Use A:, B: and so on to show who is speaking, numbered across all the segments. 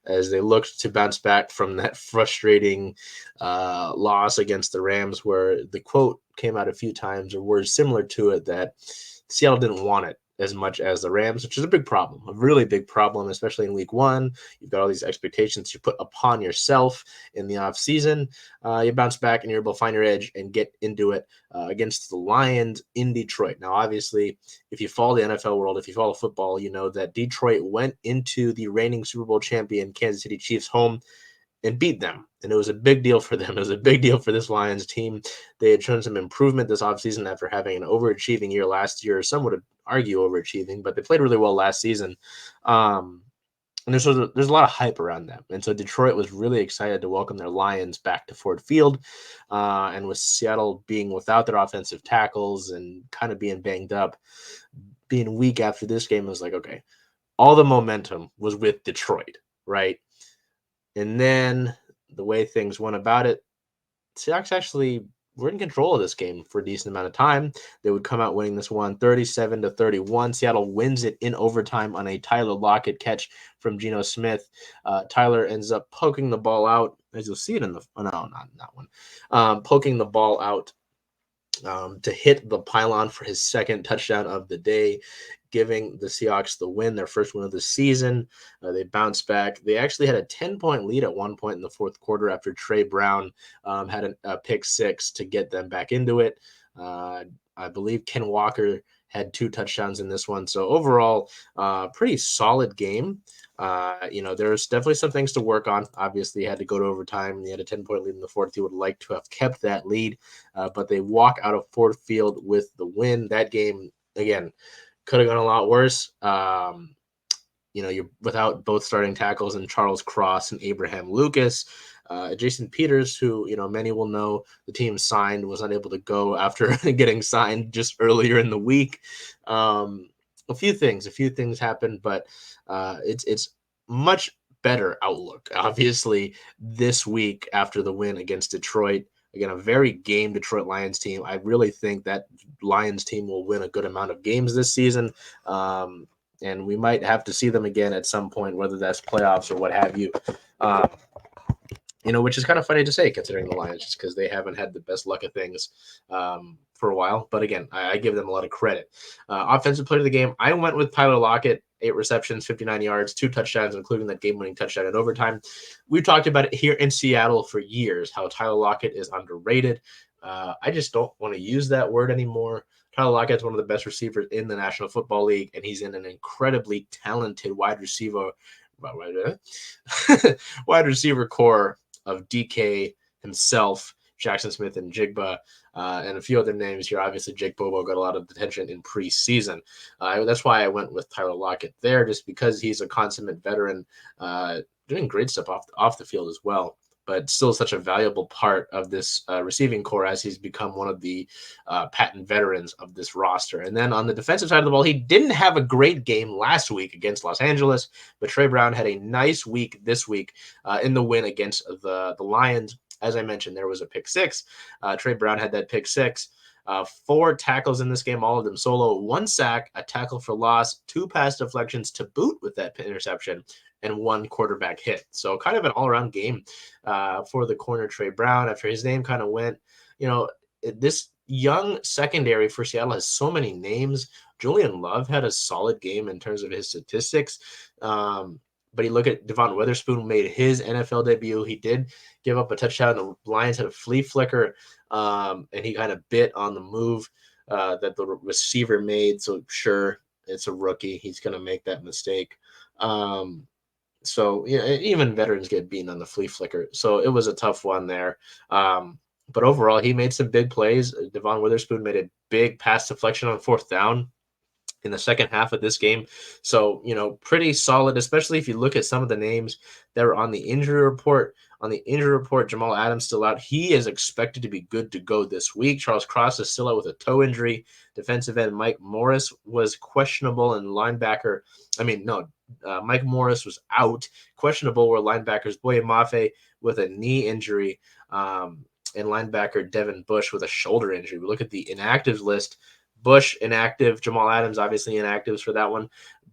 A: as they looked to bounce back from that frustrating loss against the Rams, where the quote came out a few times or words similar to it that Seattle didn't want it as much as the Rams, which is a big problem, a really big problem, especially in week one. You've got all these expectations you put upon yourself in the offseason. You bounce back and you're able to find your edge and get into it against the Lions in Detroit. Now, obviously, if you follow the NFL world, if you follow football, you know that Detroit went into the reigning Super Bowl champion Kansas City Chiefs home and beat them. And it was a big deal for them. It was a big deal for this Lions team. They had shown some improvement this offseason after having an overachieving year last year. Some would argue overachieving, but they played really well last season. And there's a lot of hype around them. And so Detroit was really excited to welcome their Lions back to Ford Field. And with Seattle being without their offensive tackles and kind of being banged up, being weak after this game, was like, okay, all the momentum was with Detroit, right? And then the way things went about it, Seahawks actually were in control of this game for a decent amount of time. They would come out winning this one 37-31. Seattle wins it in overtime on a Tyler Lockett catch from Geno Smith. Tyler ends up poking the ball out, as you'll see it in the – no, not that one. Poking the ball out to hit the pylon for his second touchdown of the day, giving the Seahawks the win, their first win of the season. They bounced back. They actually had a 10-point lead at one point in the fourth quarter after Trey Brown had a pick six to get them back into it. I believe Ken Walker had 2 touchdowns in this one. So overall, pretty solid game. There's definitely some things to work on. Obviously, you had to go to overtime. They had a 10-point lead in the fourth. You would like to have kept that lead, but they walk out of Ford Field with the win. That game, again, could have gone a lot worse. You're without both starting tackles and Charles Cross and Abraham Lucas. Jason Peters, who, many will know the team signed, was unable to go after getting signed just earlier in the week. A few things happened, but it's much better outlook, obviously, this week after the win against Detroit. Again, a very game Detroit Lions team. I really think that Lions team will win a good amount of games this season. And we might have to see them again at some point, whether that's playoffs or what have you. Which is kind of funny to say considering the Lions, just because they haven't had the best luck of things for a while. But again, I give them a lot of credit. Offensive player of the game, I went with Tyler Lockett, 8 receptions, 59 yards, 2 touchdowns, including that game-winning touchdown in overtime. We've talked about it here in Seattle for years, how Tyler Lockett is underrated. I just don't want to use that word anymore. Tyler Lockett's one of the best receivers in the National Football League, and he's in an incredibly talented wide receiver core of DK himself, Jackson Smith-Njigba, and a few other names here. Obviously, Jake Bobo got a lot of attention in preseason. That's why I went with Tyler Lockett there, just because he's a consummate veteran, doing great stuff off the field as well, but still such a valuable part of this receiving core as he's become one of the patent veterans of this roster. And then on the defensive side of the ball, he didn't have a great game last week against Los Angeles, but Trey Brown had a nice week this week in the win against the Lions. As I mentioned, there was a pick six. Trey Brown had that pick six. 4 tackles in this game, all of them solo, 1 sack, a tackle for loss, 2 pass deflections to boot with that interception, and 1 quarterback hit. So kind of an all-around game for the corner Trey Brown after his name kind of went. This young secondary for Seattle has so many names. Julian Love had a solid game in terms of his statistics. But you look at Devon Witherspoon made his NFL debut. He did give up a touchdown. The Lions had a flea flicker, and he kind of bit on the move that the receiver made. So sure, it's a rookie. He's going to make that mistake. So even veterans get beaten on the flea flicker. So it was a tough one there. But overall, he made some big plays. Devon Witherspoon made a big pass deflection on 4th down in the second half of this game. So, pretty solid, especially if you look at some of the names that are on the injury report. On the injury report, Jamal Adams still out. He is expected to be good to go this week. Charles Cross is still out with a toe injury. Defensive end Mike Morris was questionable, and Mike Morris was out. Questionable were linebackers Boye Mafe with a knee injury and linebacker Devin Bush with a shoulder injury. We look at the inactives list. Bush inactive, Jamal Adams obviously inactives for that one.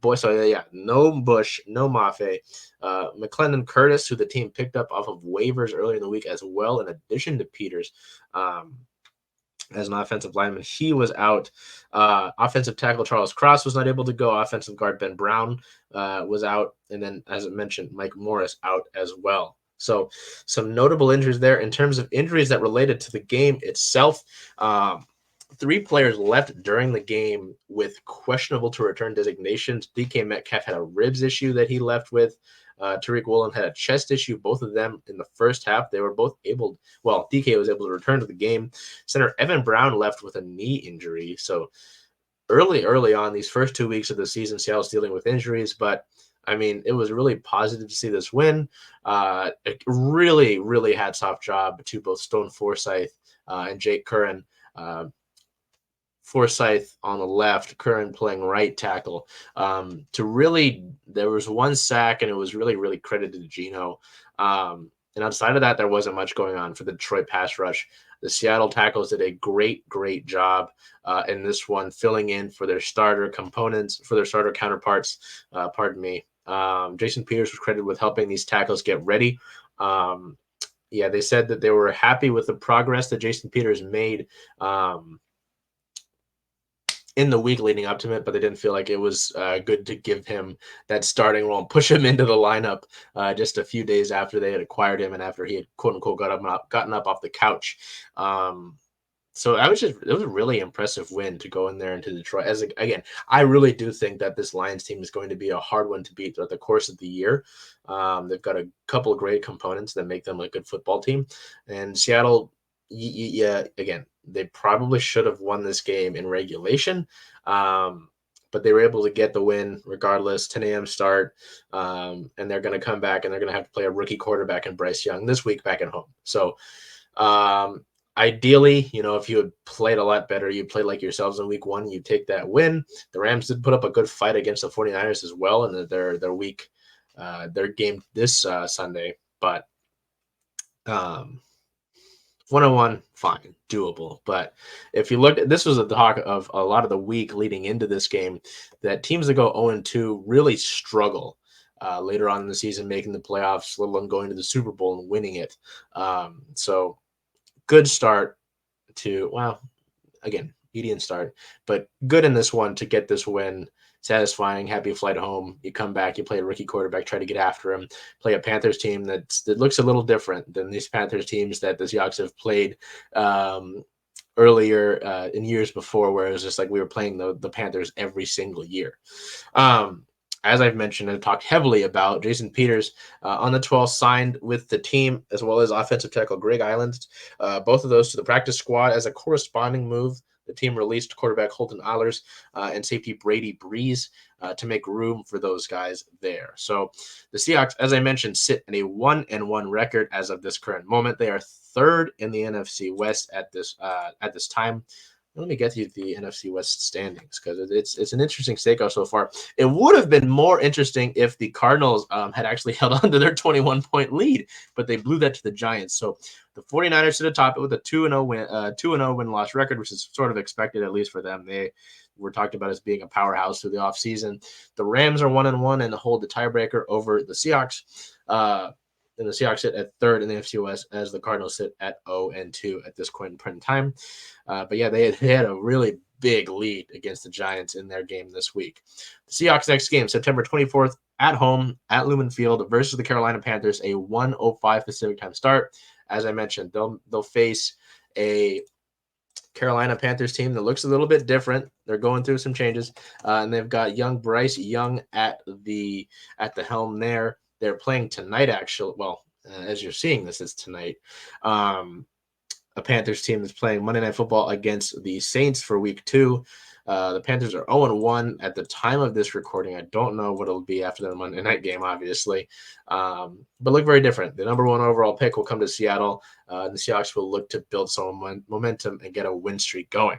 A: boy. So yeah, no Bush, no Mafe. McClendon Curtis, who the team picked up off of waivers earlier in the week as well, in addition to Peters. As an offensive lineman, he was out. Offensive tackle Charles Cross was not able to go. Offensive guard Ben Brown was out. And then, as I mentioned, Mike Morris out as well. So some notable injuries there. In terms of injuries that related to the game itself, 3 players left during the game with questionable to return designations. DK Metcalf had a ribs issue that he left with. Tariq Woolen had a chest issue. Both of them in the first half, they were both able. Well, DK was able to return to the game. Center Evan Brown left with a knee injury. So early on, these first 2 weeks of the season, Seattle's dealing with injuries. But I mean, it was really positive to see this win. Really, really hats off job to both Stone Forsyth and Jake Curran. Forsyth on the left, Curran playing right tackle. There was 1 sack, and it was really, really credited to Gino. And outside of that, there wasn't much going on for the Detroit pass rush. The Seattle tackles did a great, great job in this one, filling in for their starter components, for their starter counterparts. Jason Peters was credited with helping these tackles get ready. They said that they were happy with the progress that Jason Peters made in the week leading up to it, but they didn't feel like it was good to give him that starting role and push him into the lineup just a few days after they had acquired him and after he had quote unquote gotten up off the couch. So it was a really impressive win to go in there into Detroit. Again, I really do think that this Lions team is going to be a hard one to beat throughout the course of the year. They've got a couple of great components that make them a good football team, and Seattle. Again, they probably should have won this game in regulation, but they were able to get the win regardless. 10 a.m. start, and they're going to come back, and they're going to have to play a rookie quarterback in Bryce Young this week back at home. So ideally, if you had played a lot better, you played like yourselves in week 1, you take that win. The Rams did put up a good fight against the 49ers as well in their game this Sunday, but 101, fine, doable. But if you look at this, was a talk of a lot of the week leading into this game, that teams that go 0-2 really struggle later on in the season, making the playoffs, let alone going to the Super Bowl and winning it. So good start again, median start, but good in this one to get this win. Satisfying, happy flight home. You come back, you play a rookie quarterback, try to get after him, play a Panthers team that looks a little different than these Panthers teams that the Seahawks have played earlier in years before, where it was just like we were playing the Panthers every single year. As I've mentioned and talked heavily about, Jason Peters on the 12th signed with the team, as well as offensive tackle Greg Island, both of those to the practice squad. As a corresponding move, the team released quarterback Holton Ehlers and safety Brady Breeze to make room for those guys there. So the Seahawks, as I mentioned, sit in a 1-1 record as of this current moment. They are 3rd in the NFC West at this time. Let me get you the NFC West standings, because it's an interesting stakeout so far. It would have been more interesting if the Cardinals had actually held on to their 21-point lead, but they blew that to the Giants. So the 49ers sit atop it with a 2-0 win-loss record, which is sort of expected, at least for them. They were talked about as being a powerhouse through the offseason. The Rams are 1-1 and hold the tiebreaker over the Seahawks. And the Seahawks sit at 3rd in the NFC West, as the Cardinals sit at 0-2 at this point in time. But yeah, they had a really big lead against the Giants in their game this week. The Seahawks' next game, September 24th, at home at Lumen Field versus the Carolina Panthers, a 1:05 Pacific time start. As I mentioned, they'll face a Carolina Panthers team that looks a little bit different. They're going through some changes, and they've got young Bryce Young at the helm there. They're playing tonight, actually. Well, as you're seeing this, it's tonight. A Panthers team that's playing Monday Night Football against the Saints for week 2. The Panthers are 0-1 at the time of this recording. I don't know what it'll be after the Monday night game, obviously, but look very different. The number 1 overall pick will come to Seattle, and the Seahawks will look to build some momentum and get a win streak going.